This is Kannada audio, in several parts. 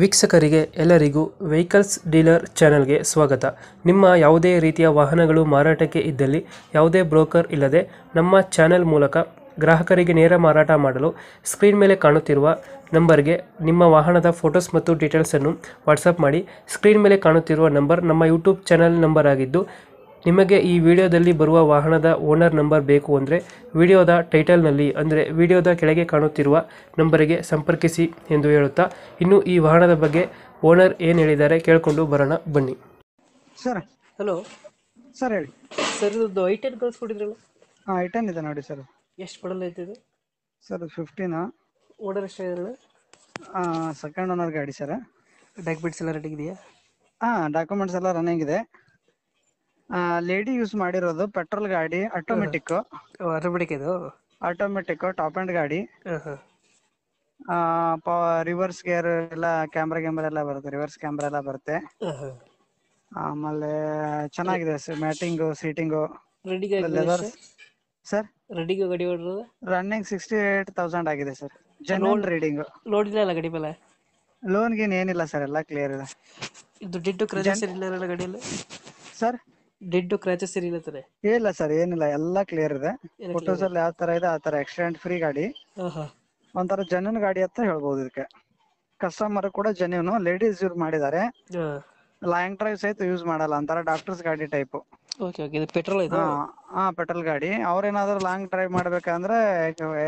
ವೀಕ್ಷಕರಿಗೆ ಎಲ್ಲರಿಗೂ ವೆಹಿಕಲ್ಸ್ ಡೀಲರ್ ಚಾನೆಲ್ಗೆ ಸ್ವಾಗತ. ನಿಮ್ಮ ಯಾವುದೇ ರೀತಿಯ ವಾಹನಗಳು ಮಾರಾಟಕ್ಕೆ ಇದ್ದಲ್ಲಿ ಯಾವುದೇ ಬ್ರೋಕರ್ ಇಲ್ಲದೆ ನಮ್ಮ ಚಾನೆಲ್ ಮೂಲಕ ಗ್ರಾಹಕರಿಗೆ ನೇರ ಮಾರಾಟ ಮಾಡಲು ಸ್ಕ್ರೀನ್ ಮೇಲೆ ಕಾಣುತ್ತಿರುವ ನಂಬರ್ಗೆ ನಿಮ್ಮ ವಾಹನದ ಫೋಟೋಸ್ ಮತ್ತು ಡೀಟೇಲ್ಸನ್ನು ವಾಟ್ಸಪ್ ಮಾಡಿ. ಸ್ಕ್ರೀನ್ ಮೇಲೆ ಕಾಣುತ್ತಿರುವ ನಂಬರ್ ನಮ್ಮ ಯೂಟ್ಯೂಬ್ ಚಾನೆಲ್ ನಂಬರ್ ಆಗಿದ್ದು, ನಿಮಗೆ ಈ ವಿಡಿಯೋದಲ್ಲಿ ಬರುವ ವಾಹನದ ಓನರ್ ನಂಬರ್ ಬೇಕು ಅಂದರೆ ವಿಡಿಯೋದ ಟೈಟಲ್ನಲ್ಲಿ ಅಂದರೆ ವಿಡಿಯೋದ ಕೆಳಗೆ ಕಾಣುತ್ತಿರುವ ನಂಬರಿಗೆ ಸಂಪರ್ಕಿಸಿ ಎಂದು ಹೇಳುತ್ತಾ, ಇನ್ನು ಈ ವಾಹನದ ಬಗ್ಗೆ ಓನರ್ ಏನು ಹೇಳಿದ್ದಾರೆ ಕೇಳಿಕೊಂಡು ಬರೋಣ ಬನ್ನಿ. ಸರ್ ಹಲೋ ಸರ್ ಹೇಳಿ ಸರ್, ಇದು ಐಟೆನ್ ಕಳಿಸ್ಕೊಟ್ಟಿದ್ರಲ್ಲ, ಹಾಂ ಐಟನ್ ಇದೆ ನೋಡಿ ಸರ್. ಎಷ್ಟು ಪಡಲ್ ಐತೆ ಇದು? ಸರ್ 15 ಓನರ್ ಎಷ್ಟಾಗಿದ್ರಲ್ಲ? ಸೆಕೆಂಡ್ ಓನರ್ ಗಾಡಿ ಸರ್. ಡಾಕ್ಯುಮೆಂಟ್ಸ್ ಎಲ್ಲ ರೆಡಿ ಇದೆಯಾ? ಹಾಂ ಡಾಕ್ಯುಮೆಂಟ್ಸ್ ಎಲ್ಲ ರನ್ನಿಂಗ್ ಇದೆ. ಲೇಡಿ ಯೂಸ್ ಮಾಡಿರೋದು, ಪೆಟ್ರೋಲ್ ಗಾಡಿ, ಆಟೋಮೆಟಿಕ್ ಆಟೋಮೆಟಿಕ್ ಇದು? ಆಟೋಮೆಟಿಕ್ ಟಾಪ್ ಆ್ಯಂಡ್ ಗಾಡಿ. ಹಾಂ ಹಾಂ ರಿವರ್ಸ್ ಗೇರ್ ಎಲ್ಲ, ಕ್ಯಾಮ್ರಾ ಎಲ್ಲ ಬರುತ್ತೆ, ರಿವರ್ಸ್ ಕ್ಯಾಮ್ರಾ ಎಲ್ಲ ಬರುತ್ತೆ. ಹಾಂ. ಆಮೇಲೆ ಚೆನ್ನಾಗಿದೆ ಸರ್, ಮ್ಯಾಟಿಂಗು, ಸೀಟಿಂಗು, ರೆಡಿಗೆ ಲೆದರ್. ಸರ್ ರೆಡಿಗೆ ಗಾಡಿ ಹೊಡ್ರದ ರನ್ನಿಂಗ್ 68,000 ಆಗಿದೆ ಸರ್. Genuine reading. ಲೋಡ್ ಇಲ್ಲ ಅಲ್ಲ ಗಾಡಿ ಮೇಲೆ? ಲೋನ್ ಗೀನ್ ಏನಿಲ್ಲ ಸರ್, ಎಲ್ಲ ಕ್ಲಿಯರ್ ಇದೆ. ಇದು ಡಿಡ್ಡು ಕ್ರಾಚಸ್ ಇರಲಿಲ್ಲ ಗಾಡಿಯಲ್ಲಿ? ಸರ್ ಡಿಡ್ಡು ಕ್ರಾಚಸ್ ಇರಲಿಲ್ಲ ತಾನೆ? ಇಲ್ಲ ಸರ್, ಏನಿಲ್ಲ, ಎಲ್ಲ ಕ್ಲಿಯರ್ ಇದೆ. ಫೋಟೋಸ್ ಅಲ್ಲಿ ಯಾವ ತರ ಇದೆ ಆ ತರ ಆಕ್ಸಿಡೆಂಟ್ ಫ್ರೀ ಗಾಡಿ. ಒಂಥರ ಜೆನ್ಯೂನ್ ಗಾಡಿ ಅಂತ ಹೇಳ್ಬೋದು. ಇದಕ್ಕೆ ಕಸ್ಟಮರ್ ಕೂಡ ಜೆನ್ಯೂನ್, ಲೇಡೀಸ್ ಯೂಸ್ ಮಾಡಿದ್ದಾರೆ. ಲಾಂಗ್ ಡ್ರೈವ್ ಸಹಿತ ಯೂಸ್ ಮಾಡಲ್ಲ, ಒಂಥರ ಡಾಕ್ಟರ್ಸ್ ಗಾಡಿ ಟೈಪ್. Okay okay. ಇದು ಪೆಟ್ರೋಲ್ ಇದು? ಹಾ ಪೆಟ್ರೋಲ್ ಗಾಡಿ. ಅವ್ರೇನಾದ್ರು ಲಾಂಗ್ ಡ್ರೈವ್ ಮಾಡ್ಬೇಕಂದ್ರೆ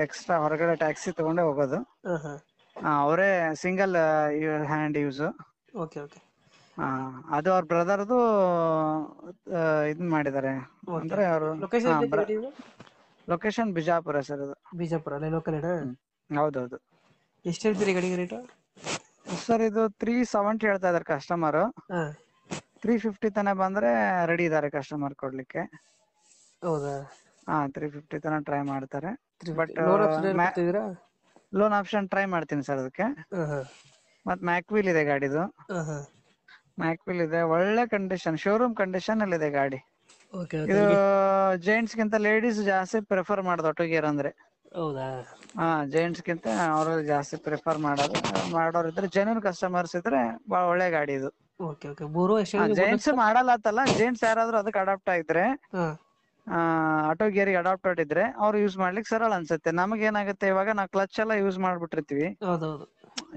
ಎಕ್ಸ್ಟ್ರಾ ಹೊರಗಡೆ ಟ್ಯಾಕ್ಸಿ ತಗೊಂಡೇ ಹೋಗೋದು. ಅವರೇ single hand use. Okay okay. ಅದು ಅವ್ರ ಬ್ರದರ್ದು ಇದನ್ ಮಾಡಿದ್ದಾರೆ. ಅಂದ್ರೆ ಅವರು ಲೊಕೇಶನ್ ಬಿಜಾಪುರ ಸರ್. ಅದು ಬಿಜಾಪುರ ಅಲ್ಲೇ ಲೋಕಲ್ ಏನಾ? ಹೌದೌದು. ಎಷ್ಟು ಹೇಳ್ತೀರಿ ಗಾಡಿಗೆ ರೇಟು? ಸರ್ ಇದು 370 ಹೇಳ್ತಾ ಇದಾರೆ ಕಸ್ಟಮರ್. 350 ತನ ಬಂದ್ರೆ ರೆಡಿ ಇದಾರೆ ಕಸ್ಟಮರ್ ಕೊಡ್ಲಿಕ್ಕೆ. ಹೌದಾ? 350 ತನ ಟ್ರೈ ಮಾಡ್ತಾರೆ. ಬಟ್ ಲೋನ್ ಆಪ್ಷನ್ ಟ್ರೈ ಮಾಡ್ತೀನಿ ಸರ್ ಅದಕ್ಕೆ. ಮತ್ ಮ್ಯಾಕ್ವೀಲ್ ಇದೆ ಗಾಡಿದು. ಮ್ಯಾಕ್ವೀಲ್ ಇದೆ, ಒಳ್ಳೆ ಕಂಡೀಷನ್, ಶೋರೂಮ್ ಕಂಡೀಷನ್ ಅಲ್ಲಿ ಇದೆ ಗಾಡಿ. ಇದು ಜೆಂಟ್ಸ್ ಗಿಂತ ಲೇಡೀಸ್ ಜಾಸ್ತಿ ಪ್ರಿಫರ್ ಮಾಡೋದು ಆಟೋ ಗೇರ್ ಅಂದ್ರೆ. ಹೌದಾ? ಜೆಂಟ್ಸ್ ಗಿಂತ ಅವರು ಜಾಸ್ತಿ ಪ್ರಿಫರ್ ಮಾಡೋರು ಇದ್ರೆ, ಜೆನ್ಯೂನ್ ಕಸ್ಟಮರ್ಸ್ ಇದ್ರೆ ಬಹಳ ಒಳ್ಳೆ ಗಾಡಿ ಇದು. Okay okay. ಮೂರು ಜೆಂಟ್ಸ್ ಮಾಡಲ್ಲ ಅಂತಲ್ಲ, ಜೆಂಟ್ಸ್ ಯಾರಾದ್ರೂ ಅದಕ್ಕೆ ಅಡಾಪ್ಟ್ ಆಗಿದ್ರೆ, ಆಟೋ ಗೇರಿಗೆ ಅಡಾಪ್ಟೆಡ್ ಇದ್ರೆ ಅವ್ರು ಯೂಸ್ ಮಾಡ್ಲಿಕ್ಕೆ ಸರಳ ಅನ್ಸುತ್ತೆ. ನಮಗೆ ಏನಾಗುತ್ತೆ, ಇವಾಗ ನಾವು ಕ್ಲಚ್ ಎಲ್ಲ ಯೂಸ್ ಮಾಡ್ಬಿಟ್ಟಿರ್ತೀವಿ. ಹೌದೌದು.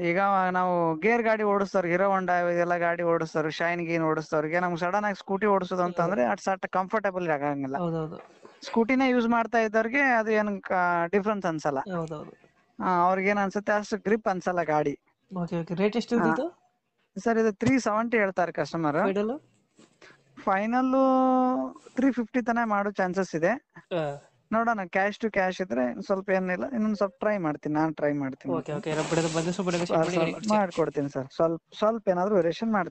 ಈಗ ನಾವು ಗೇರ್ ಗಾಡಿ ಓಡಿಸ್ತವ್ರು, ಹೀರೋ ಹೊಂಡಾ ಇದೆಲ್ಲ ಗಾಡಿ ಓಡಿಸ್ತವ್ರು, ಶೈನ್ ಗೀನ್ ಓಡಿಸ್ತವ್ರಿಗೆ ನಮ್ಗೆ ಸಡನ್ ಆಗಿ ಸ್ಕೂಟಿ ಓಡಿಸೋದು ಅಂತಂದ್ರೆ ಅಟ್ ಕಂಫರ್ಟೇಬಲ್ ಆಗಂಗಿಲ್ಲ. ಸ್ಕೂಟಿನೇ ಯೂಸ್ ಮಾಡ್ತಾ ಇದ್ದವ್ರಿಗೆ ಅದು ಏನ್ ಡಿಫ್ರೆನ್ಸ್ ಅನ್ಸಲ್ಲ. ಅವ್ರಿಗೆ ಏನ್ ಅನ್ಸುತ್ತೆ, ಅಷ್ಟು ಗ್ರಿಪ್ ಅನ್ಸಲ್ಲ ಗಾಡಿ. ರೇಟ್ ಎಷ್ಟು ಸರ್ ಇದು 370 ಹೇಳ್ತಾರೆ ಕಸ್ಟಮರ್. ಫೈನಲ್ 350 ತನ ಮಾಡೋ ಚಾನ್ಸಸ್ ಇದೆ. ನೋಡೋಣ, ಕ್ಯಾಶ್ ಟು ಕ್ಯಾಶ್ ಇದ್ರೆ ಸ್ವಲ್ಪ ಏನಿಲ್ಲ, ಇನ್ನೊಂದ್ ಸ್ವಲ್ಪ ಟ್ರೈ ಮಾಡ್ತೀನಿ, ನಾನು ಟ್ರೈ ಮಾಡ್ತೀನಿ, ಮಾಡ್ಕೊಡ್ತೀನಿ ಸರ್. ಸ್ವಲ್ಪ ಏನಾದ್ರು ವೇರಿಯೇಷನ್ ಮಾಡ್ತೀನಿ.